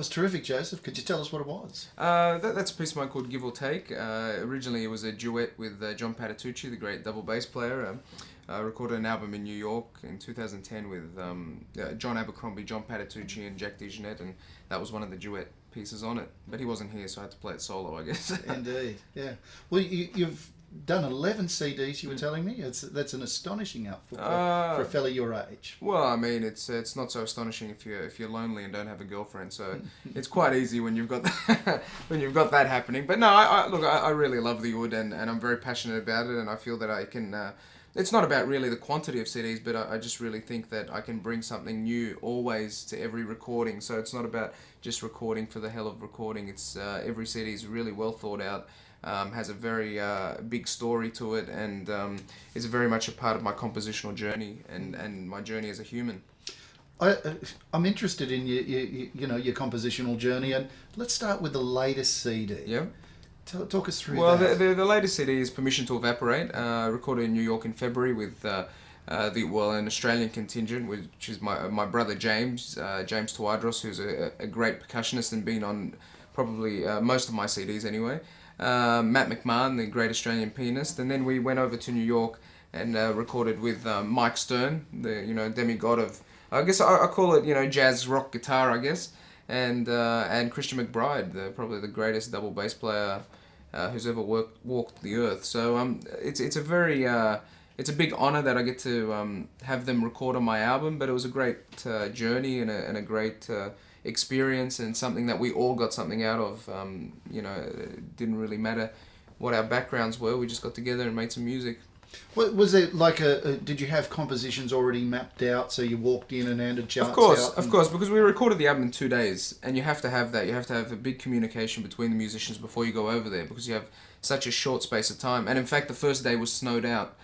was terrific, Joseph. Could you tell us what it was? That's a piece of mine called Give or Take. Originally, it was a duet with John Patitucci, the great double bass player. I recorded an album in New York in 2010 with John Abercrombie, John Patitucci, and Jack DeJohnette, and that was one of the duet pieces on it. But he wasn't here, so I had to play it solo, I guess. Indeed, yeah. Well, you've done 11 CDs, you were telling me. That's an astonishing output for a fella your age. Well, I mean, it's not so astonishing if you're lonely and don't have a girlfriend. So it's quite easy when you've got that happening. But no, I really love the oud, and I'm very passionate about it, and I feel that I can. It's not about really the quantity of CDs, but I just really think that I can bring something new always to every recording. So it's not about just recording for the hell of recording. It's every CD is really well thought out. Has a very big story to it, and is very much a part of my compositional journey and my journey as a human. I'm interested in your compositional journey, and let's start with the latest CD. Yeah. Talk us through that. Well, the latest CD is Permission to Evaporate, recorded in New York in February with an Australian contingent, which is my brother James Tawadros, who's a great percussionist and been on probably most of my CDs anyway. Matt McMahon, the great Australian pianist, and then we went over to New York and recorded with Mike Stern, the demigod of, I guess I call it jazz rock guitar, I guess, and Christian McBride, probably the greatest double bass player who's ever walked the earth. So it's a very it's a big honor that I get to have them record on my album, but it was a great journey and a great experience, and something that we all got something out of. It didn't really matter what our backgrounds were. We just got together and made some music. Was it like did you have compositions already mapped out, so you walked in and handed charts out? Of course, because we recorded the album in 2 days, and you have to have that. You have to have a big communication between the musicians before you go over there, because you have such a short space of time. And in fact, the first day was snowed out,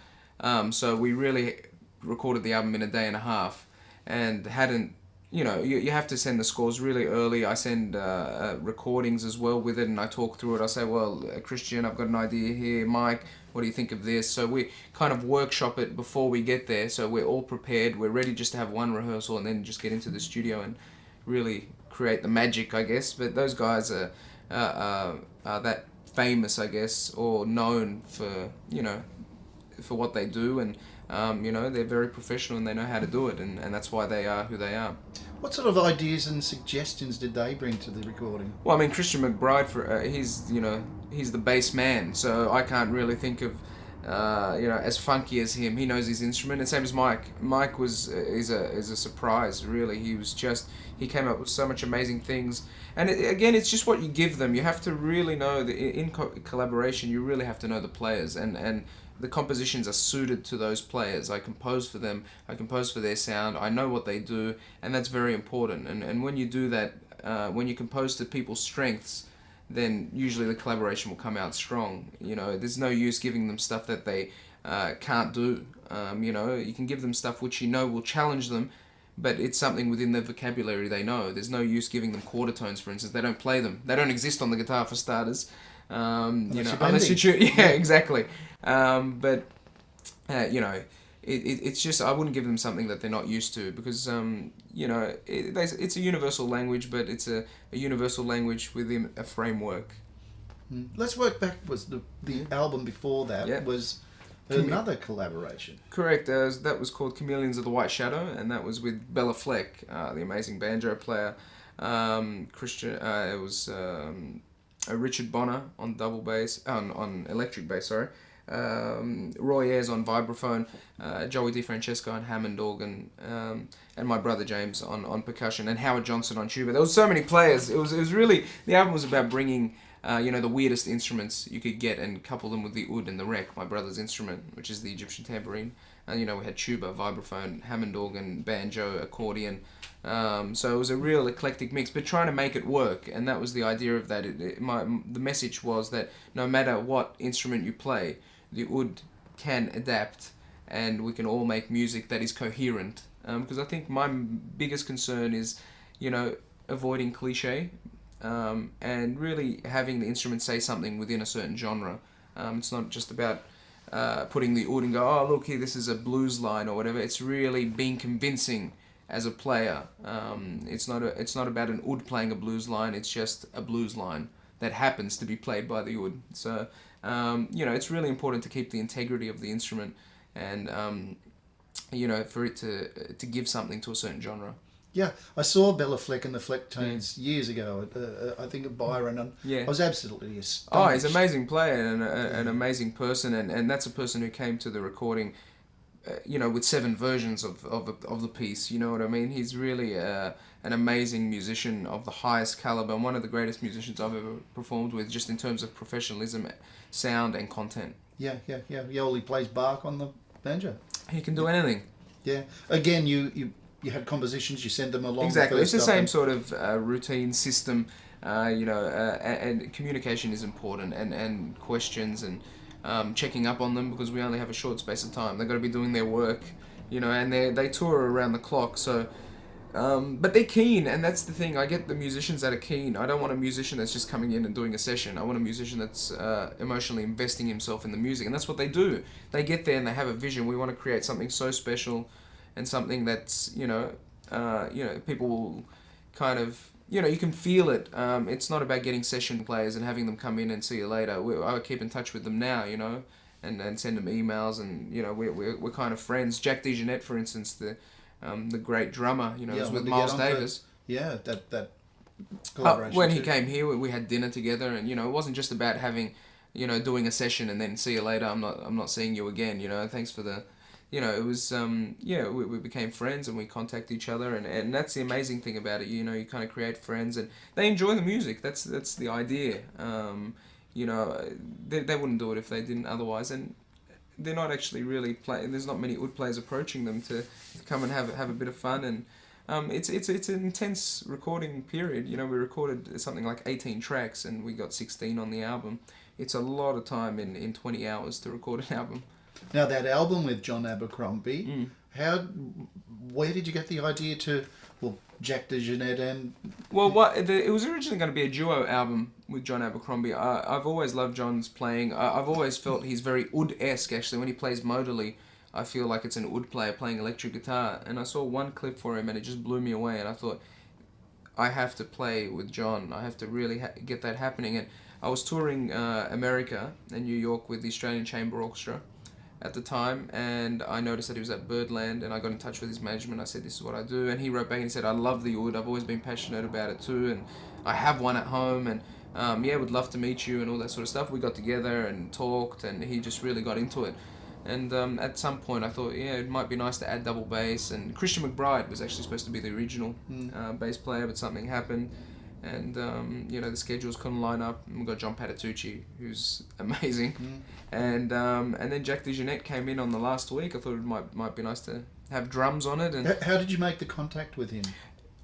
so we really recorded the album in a day and a half, and hadn't. You have to send the scores really early. I send recordings as well with it, and I talk through it. I say, well, Christian, I've got an idea here. Mike, what do you think of this? So we kind of workshop it before we get there, so we're all prepared. We're ready just to have one rehearsal and then just get into the studio and really create the magic, I guess. But those guys are that famous, I guess, or known for what they do, and they're very professional and they know how to do it, and that's why they are who they are. What sort of ideas and suggestions did they bring to the recording? Well, I mean, Christian McBride, he's the bass man, so I can't really think of as funky as him. He knows his instrument, and same as Mike. Mike is a surprise, really. He came up with so much amazing things, and again, it's just what you give them. You have to really know in collaboration. You really have to know the players, and the compositions are suited to those players. I compose for them. I compose for their sound. I know what they do, and that's very important. And when you do that, when you compose to people's strengths, then usually the collaboration will come out strong. There's no use giving them stuff that they can't do. You can give them stuff which will challenge them, but it's something within their vocabulary they know. There's no use giving them quarter tones, for instance. They don't play them. They don't exist on the guitar, for starters. Unless you choose. Yeah, exactly. It's just, I wouldn't give them something that they're not used to, because it's a universal language, but it's a universal language within a framework. Let's work backwards. The album before that was another collaboration. Correct. That was called Chameleons of the White Shadow, and that was with Bella Fleck, the amazing banjo player. Christian. It was Richard Bonner on double bass, on electric bass. Sorry. Roy Ayres on vibraphone, Joey DeFrancesco on Hammond organ, and my brother James on percussion, and Howard Johnson on tuba. There was so many players. It was really, the album was about bringing the weirdest instruments you could get and couple them with the oud and the rek, my brother's instrument, which is the Egyptian tambourine. And we had tuba, vibraphone, Hammond organ, banjo, accordion. So it was a real eclectic mix, but trying to make it work, and that was the idea of that. The message was that no matter what instrument you play, the oud can adapt, and we can all make music that is coherent. Because I think my biggest concern is, avoiding cliche, and really having the instrument say something within a certain genre. It's not just about putting the oud and go, oh look here, this is a blues line or whatever. It's really being convincing as a player. It's not about an oud playing a blues line. It's just a blues line that happens to be played by the oud. So it's really important to keep the integrity of the instrument, and for it to give something to a certain genre. Yeah, I saw Bella Fleck and the Fleck Tones years ago, I think at Byron, and I was absolutely astonished. Oh, he's an amazing player and an amazing person, and that's a person who came to the recording, with 7 versions of the piece, you know what I mean? He's really an amazing musician of the highest caliber, and one of the greatest musicians I've ever performed with, just in terms of professionalism, sound, and content. Yeah. Yoli plays Bach on the banjo. He can do anything. Yeah. Again, you had compositions, you send them along. Exactly. It's the same sort of routine system, and communication is important, and questions, and checking up on them, because we only have a short space of time. They've got to be doing their work, and they tour around the clock. So, but they're keen, and that's the thing. I get the musicians that are keen. I don't want a musician that's just coming in and doing a session. I want a musician that's emotionally investing himself in the music, and that's what they do. They get there and they have a vision. We want to create something so special, and something that's people will kind of. You can feel it. It's not about getting session players and having them come in and see you later. I keep in touch with them now, and send them emails, and we're kind of friends. Jack DeJohnette, for instance, the great drummer, was with Miles Davis. That collaboration. When he came here, we had dinner together, and it wasn't just about having, doing a session and then see you later. I'm not seeing you again. Thanks for the. It was, we became friends, and we contact each other, and that's the amazing thing about it. You kind of create friends, and they enjoy the music. That's the idea. They wouldn't do it if they didn't otherwise, and they're not actually really playing. There's not many oud players approaching them to come and have a bit of fun, and it's an intense recording period. We recorded something like 18 tracks, and we got 16 on the album. It's a lot of time in 20 hours to record an album. Now, that album with John Abercrombie, where did you get the idea to, Jack DeJohnette and... Well, it was originally going to be a duo album with John Abercrombie. I've always loved John's playing. I've always felt he's very oud-esque, actually. When he plays modally, I feel like it's an oud player playing electric guitar. And I saw one clip for him, and it just blew me away. And I thought, I have to play with John. I have to really get that happening. And I was touring America and New York with the Australian Chamber Orchestra at the time, and I noticed that he was at Birdland, and I got in touch with his management. I said, this is what I do, and he wrote back and he said, I love the oud, I've always been passionate about it too, and I have one at home, and would love to meet you, and all that sort of stuff. We got together and talked, and he just really got into it. And at some point I thought, it might be nice to add double bass, and Christian McBride was actually supposed to be the original bass player, but something happened, and the schedules couldn't line up, and we got John Patitucci, who's amazing, and then Jack DeJohnette came in on the last week. I thought it might be nice to have drums on it. And how did you make the contact with him?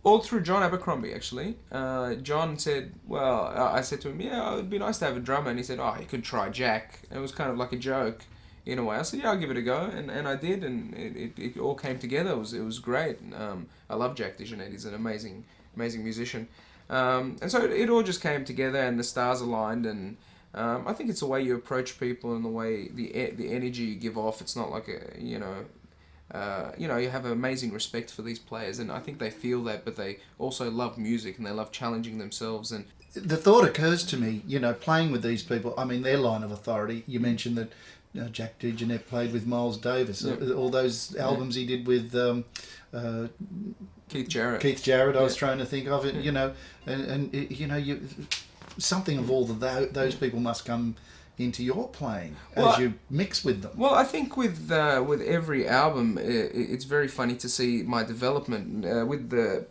All through John Abercrombie, actually. John said, I said to him, it would be nice to have a drummer, and he said, you could try Jack. And it was kind of like a joke in a way. I said, I'll give it a go, and I did, and it all came together. It was great. I love Jack DeJohnette. He's an amazing musician. And so it all just came together, and the stars aligned, and I think it's the way you approach people, and the way the energy you give off. It's not like you have amazing respect for these players, and I think they feel that, but they also love music, and they love challenging themselves. And the thought occurs to me, playing with these people, I mean, their line of authority. You mentioned that Jack DeJohnette played with Miles Davis, all those albums he did with Keith Jarrett. I was trying to think of it, something of all those people must come into your playing as you mix with them. Well, I think with every album, it's very funny to see my development. With the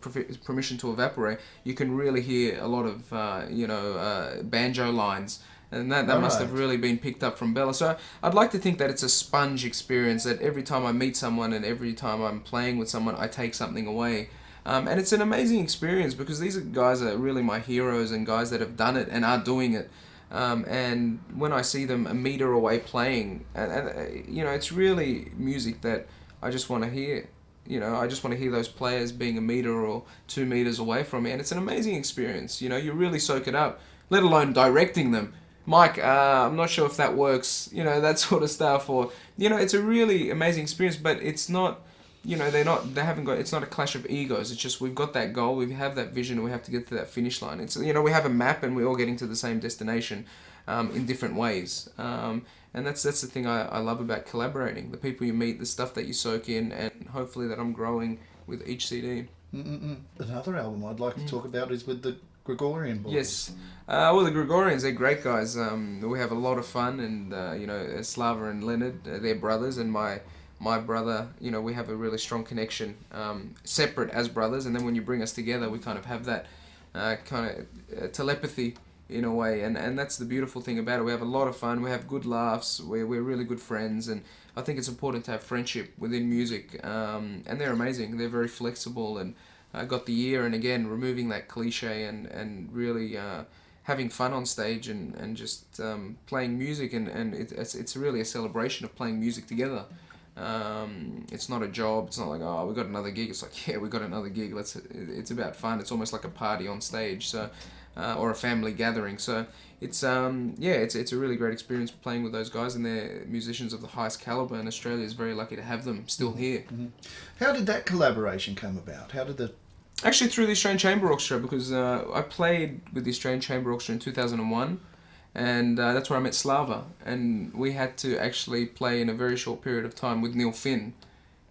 Permission to Evaporate, you can really hear a lot of banjo lines. And that must have really been picked up from Bella. So I'd like to think that it's a sponge experience, that every time I meet someone and every time I'm playing with someone, I take something away. And it's an amazing experience, because these guys are really my heroes, and guys that have done it and are doing it. And when I see them a meter away playing, it's really music that I just want to hear. I just want to hear those players being a meter or 2 meters away from me. And it's an amazing experience. You really soak it up, let alone directing them. Mike, I'm not sure if that works, that sort of stuff, or, it's a really amazing experience, but it's not you know, they haven't got, it's not a clash of egos. It's just we've got that goal, we have that vision, and we have to get to that finish line. It's, you know, we have a map and we're all getting to the same destination in different ways. And that's the thing I love about collaborating. The people you meet, the stuff that you soak in, and hopefully that I'm growing with each CD. Another album I'd like to talk about is with the Gregorian boys. Yes. Well, the Gregorians, they're great guys. We have a lot of fun, and you know, Slava and Leonard, they're brothers, and my brother, you know, we have a really strong connection, separate as brothers, and then when you bring us together, we kind of have that kind of telepathy in a way, and that's the beautiful thing about it. We have a lot of fun, we have good laughs, we're really good friends, and I think it's important to have friendship within music, and they're amazing. They're very flexible, and got the ear, and again, removing that cliche and really having fun on stage, and just playing music, and it's really a celebration of playing music together. It's not a job. It's not like, oh, we got another gig. It's like, yeah, we got another gig. It's about fun. It's almost like a party on stage, so or a family gathering. So it's it's a really great experience playing with those guys, and they're musicians of the highest caliber. And Australia is very lucky to have them still here. Mm-hmm. How did that collaboration come about? How did the Actually, through the Australian Chamber Orchestra, because I played with the Australian Chamber Orchestra in 2001. And that's where I met Slava, and we had to actually play in a very short period of time with Neil Finn.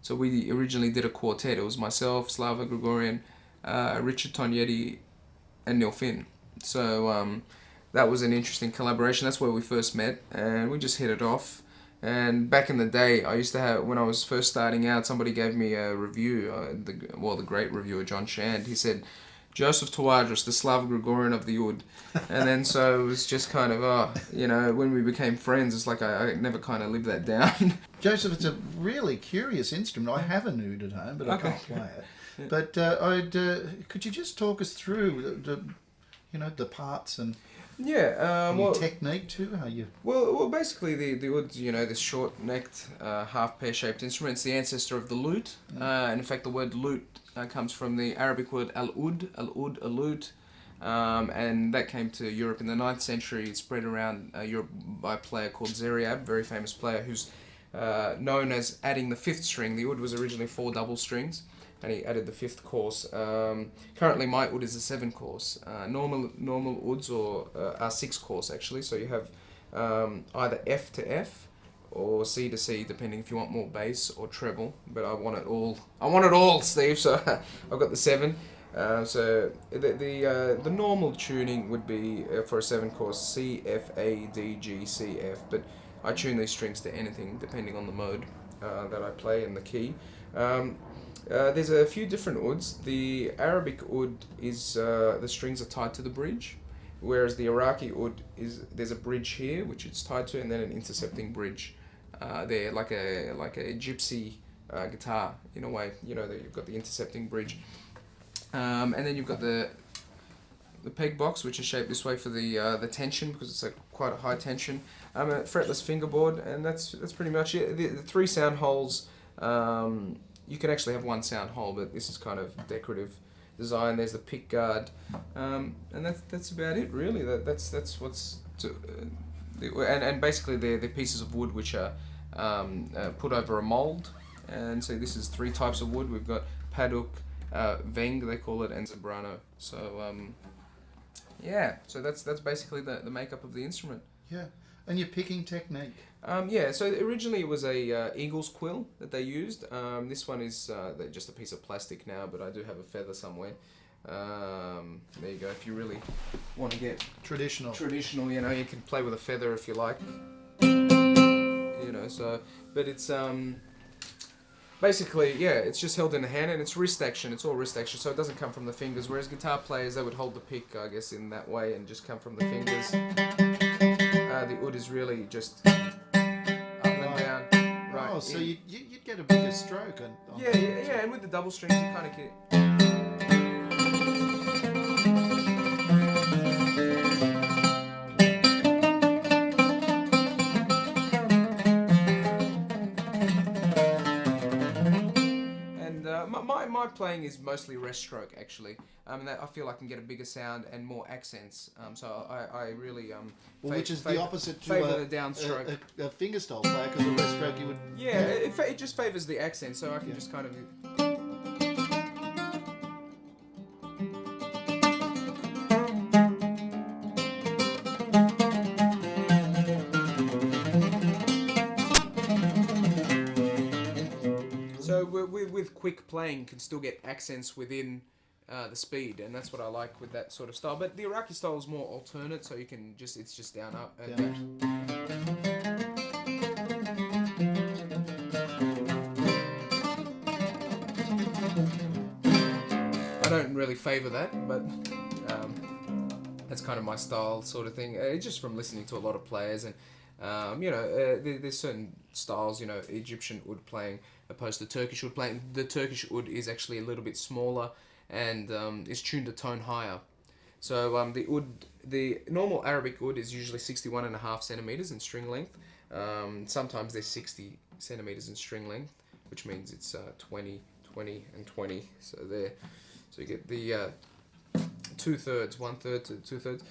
So we originally did a quartet. It was myself, Slava Gregorian, Richard Tognetti, and Neil Finn. So that was an interesting collaboration. That's where we first met, and we just hit it off. And back in the day, I used to have, when I was first starting out, somebody gave me a review, the great reviewer, John Shand. He said, Joseph Tawadros, the Slava Gregorian of the oud. And then so it was just kind of, you know, when we became friends, it's like I never kind of lived that down. Joseph, it's a really curious instrument. I have an oud at home, but I can't play it. Yeah. But could you just talk us through the parts and well, technique too? How you? Well, basically the oud's, you know, this short-necked, half pear-shaped instrument. It's the ancestor of the lute. And in fact, the word lute comes from the Arabic word al-oud, a lute. And that came to Europe in the 9th century. It spread around Europe by a player called Zeriab, very famous player, who's known as adding the 5th string. The oud was originally 4 double strings, and he added the 5th course. Currently, my oud is a 7 course. Normal ouds are 6 course actually. So you have either F to F or C to C, depending if you want more bass or treble. But I want it all, Steve. So I've got the 7. So the normal tuning would be for a 7 course C, F, A, D, G, C, F. But I tune these strings to anything depending on the mode that I play and the key. There's a few different ouds. The Arabic oud is the strings are tied to the bridge, whereas the Iraqi oud there's a bridge here which it's tied to, and then an intercepting bridge. They're like a gypsy guitar in a way. You know, that you've got the intercepting bridge, and then you've got the peg box, which is shaped this way for the tension, because it's quite a high tension. A fretless fingerboard, and that's pretty much it. The 3 sound holes. You can actually have 1 sound hole, but this is kind of decorative design. There's the pick guard, and that's about it really. That's what's and basically they're pieces of wood which are put over a mold. And so this is 3 types of wood. We've got paduk, veng they call it, and zebrano. So so that's basically the makeup of the instrument. Yeah, and your picking technique. So originally it was a eagle's quill that they used. This one is just a piece of plastic now, but I do have a feather somewhere. There you go. If you really want to get Traditional, you know, you can play with a feather if you like. You know, so, but it's basically, it's just held in the hand, and it's wrist action. It's all wrist action, so it doesn't come from the fingers. Whereas guitar players, they would hold the pick, I guess, in that way and just come from the fingers. The oud is really just up and down. Right. Oh, so you'd get a bigger stroke. And with the double strings, you kind of get. And my playing is mostly rest stroke, actually. I feel I can get a bigger sound and more accents. So I really which is the opposite to favour the downstroke. A fingerstyle player, because the rest stroke you would. Yeah, it just favours the accent, so I can just kind of. So with quick playing, can still get accents within the speed, and that's what I like with that sort of style. But the Iraqi style is more alternate, so you can it's just down up. Down. I don't really favour that, but that's kind of my style sort of thing. Just from listening to a lot of players, and there's certain styles, Egyptian oud playing opposed to Turkish oud playing. The Turkish oud is actually a little bit smaller and is tuned a tone higher. So the normal Arabic oud is usually 61.5 centimeters in string length. Sometimes they're 60 centimeters in string length, which means it's 20, 20, and 20. So you get the 2/3, 1/3 to 2/3,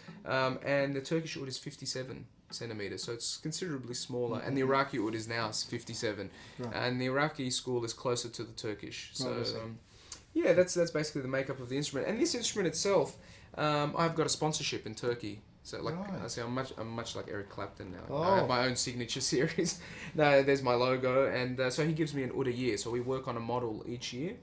and the Turkish oud is 57 centimeters, so it's considerably smaller. And the Iraqi oud is now 57, and the Iraqi school is closer to the Turkish. So that's basically the makeup of the instrument. And this instrument itself, I've got a sponsorship in Turkey. So I say I'm much like Eric Clapton now. I have my own signature series. No, there's my logo, and so he gives me an oud a year. So we work on a model each year,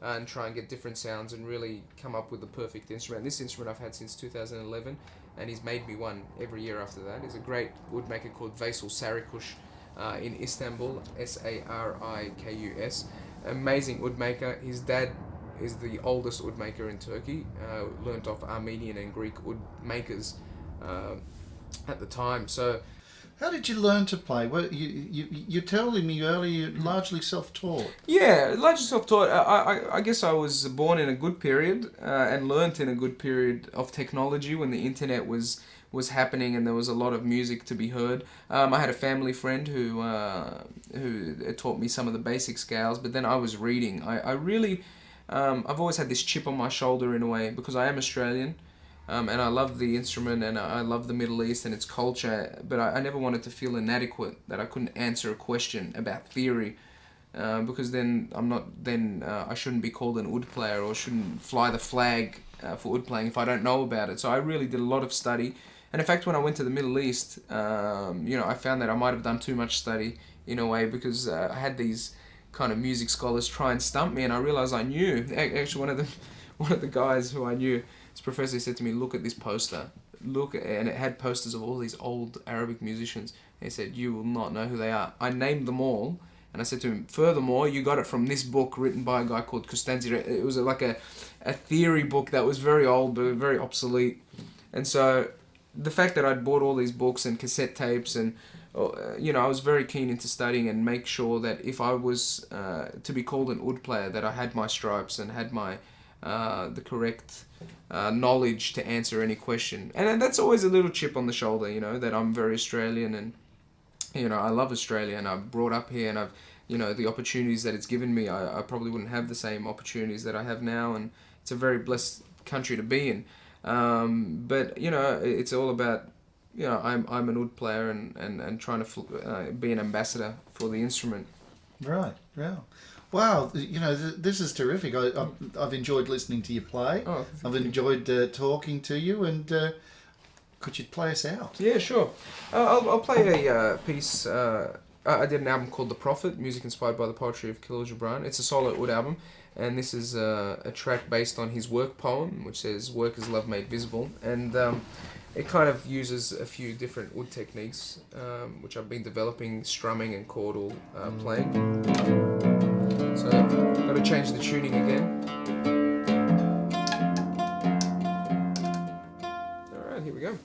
and try and get different sounds and really come up with the perfect instrument. And this instrument I've had since 2011, and he's made me one every year after that. He's a great oud maker called Veysel Sarikush in Istanbul, Sarikus. Amazing oud maker. His dad is the oldest oud maker in Turkey. Learnt off Armenian and Greek oud makers at the time. So, how did you learn to play? Well, you telling me earlier you're largely self-taught. Yeah, largely self-taught. I guess I was born in a good period and learnt in a good period of technology when the internet was happening and there was a lot of music to be heard. I had a family friend who taught me some of the basic scales, but then I was reading. I really I've always had this chip on my shoulder in a way because I am Australian. And I love the instrument and I love the Middle East and its culture, but I never wanted to feel inadequate that I couldn't answer a question about theory, because then I shouldn't be called an oud player or shouldn't fly the flag for oud playing if I don't know about it. So I really did a lot of study, and in fact when I went to the Middle East, I found that I might have done too much study in a way, because I had these kind of music scholars try and stump me, and I realized I knew. Actually, one of the guys who I knew, his professor, said to me, "Look at this poster. And it had posters of all these old Arabic musicians. And he said, "You will not know who they are." I named them all, and I said to him, "Furthermore, you got it from this book written by a guy called Costanzi." It was like a theory book that was very old, but very obsolete. And so the fact that I'd bought all these books and cassette tapes and I was very keen into studying and make sure that if I was to be called an oud player, that I had my stripes and had my the correct knowledge to answer any question. And that's always a little chip on the shoulder, that I'm very Australian and, I love Australia and I'm brought up here and I've, the opportunities that it's given me, I probably wouldn't have the same opportunities that I have now, and it's a very blessed country to be in. But, it's all about, I'm an oud player and trying to be an ambassador for the instrument. Right, yeah. Wow, this is terrific. I've enjoyed listening to you play. Oh, I've enjoyed talking to you, and could you play us out? Yeah, sure. I'll play a piece. I did an album called The Prophet, music inspired by the poetry of Khalil Gibran. It's a solo oud album, and this is a track based on his work poem, which says, "Work is love made visible." And it kind of uses a few different oud techniques, which I've been developing, strumming and chordal playing. So I've got to change the tuning again. Alright, here we go.